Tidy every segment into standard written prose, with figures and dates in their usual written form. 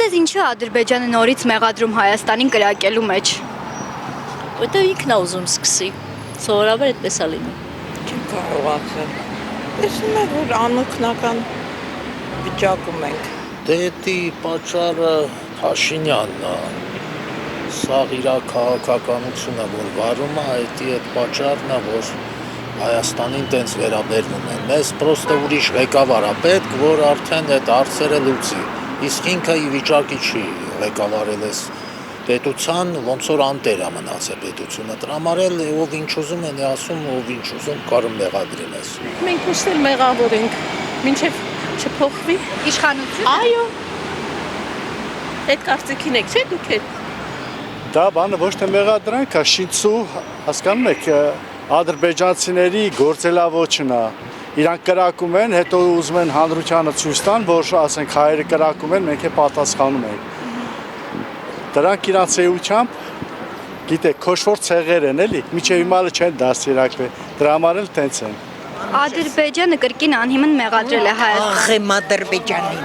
ձեզ ինչու է Ադրբեջանը նորից մեղադրում Հայաստանին կրակելու մեջ։ Որտեղ ինքն է ուզում սկսի։ Սովորաբար այդպես է լինում։ Չեմ կարող ասել։ Տեսնում եք, որ անօգնական վիճակում ենք։ Դե պատճառը Փաշինյանն է։ Սա իր քաղաքականությունը, որ վարում է, այդ պատճառն է, որ Հայաստանին տենց վերաբերվում են։ Մեզ պրոստը ուրիշ ղեկավար է պետք, որ արդեն այդ հարցերը լուծի։ Իսկ ինքը ի վիճակի չի ղեկավարել այս պետության, ոնց որ անտեր է մնացել պետությունը տրամարել, ով ինչ ուզում են ասում, ով ինչ ուզում կարող մեղադրի մեզ։ Մենք միշտ էլ մեղավոր ենք, մինչև չփոխվի Իշխանությունը։ Այո։ Այդ կարծիքին եք, չէ՞ դուք էլ։ Դա բանը ոչ թե մեղադրանք է, շինցու, հասկանում եք, ադրբեջանցիների գործելավոճն է։ Իրանք կրակում են, հետո ուզում են հանրությանը ցույց տան, որ ասենք հայերը կրակում են, մենք է պատասխանում ենք։ Դրանք իրանց էությամբ, գիտեք, քոշվոր ցեղեր են, էլի, միջև հիմա չեն դաստիարակվել, դրա համար էլ տենց են։ Ադրբեջանը կրկին անհիմն մեղադրել է Հայաստանին։ Աղեմ Ադրբեջանին։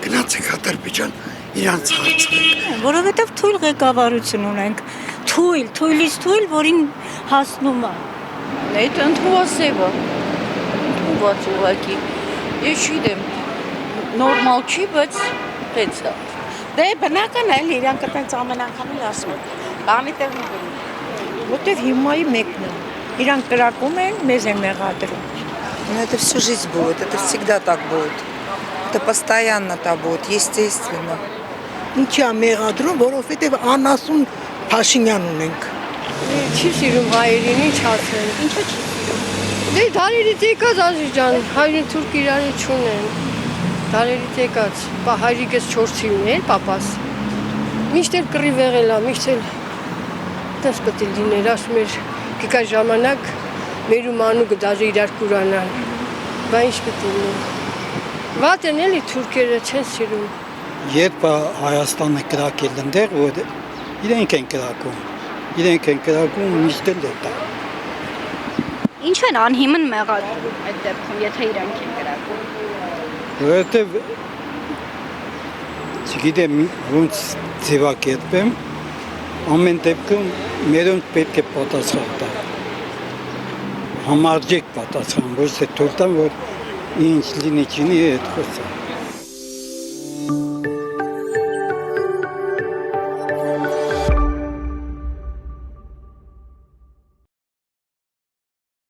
Գնացեք Ադրբեջան, իրանց հարցրեք։ Որովհետև թույլ ղեկավարություն ունենք, թույլից թույլ, որին հասնում է։ Այդ ընդհանրասեվը, ընդհանրված ուղակի, ես չգիտեմ, նորմալ չի, բայց տենց է։ Դե բնական է, իրանք տենց ամեն անգամ էլ ասում են, բանի տեղ մի բնում, որտև հիմայի մեկն է, իրանք կրակում են, մեզ են մեղադրում։ Ну, это всю жизнь будет, это всегда так будет. Это постоянно так будет, естественно. Ինչի է մեղադրում, որովհետև անասուն Փաշինյան ունենք։ Չի սիրում հայերին, ինչ ասեն։ Ինչու՞ չի սիրում։ Դե դարերից եկած Ադրբեջան, հայրեն թուրք իրարի չունեն։ Դարերից եկած, հայրիկս 4-ին էր, պապաս։ Միշտ էլ կռիվ եղել է, միշտ էլ դες պետք է լիներ, ասում էր, կգա ժամանակ մեր ու մանուկը դաժե իրար կուրանան։ Բա ինչ պետք է լինի։ Վատ են էլի թուրքերը չեն սիրում։ Երբ Հայաստանը կրակել ընդեղ, որ իրենք են կրակում, միշտ էլ դա։ Ինչու են անհիմն մեղադրում այդ դեպքում, եթե իրանք են կրակում։ Որովհետև չգիտեմ ոնց ձևակերպեմ, ամեն դեպքում մերոնց պետք է պատասխան տալ։ Համարժեք պատասխան, ոչ թե թույլ տան, որ ինչ լինի, այդ խոսքը։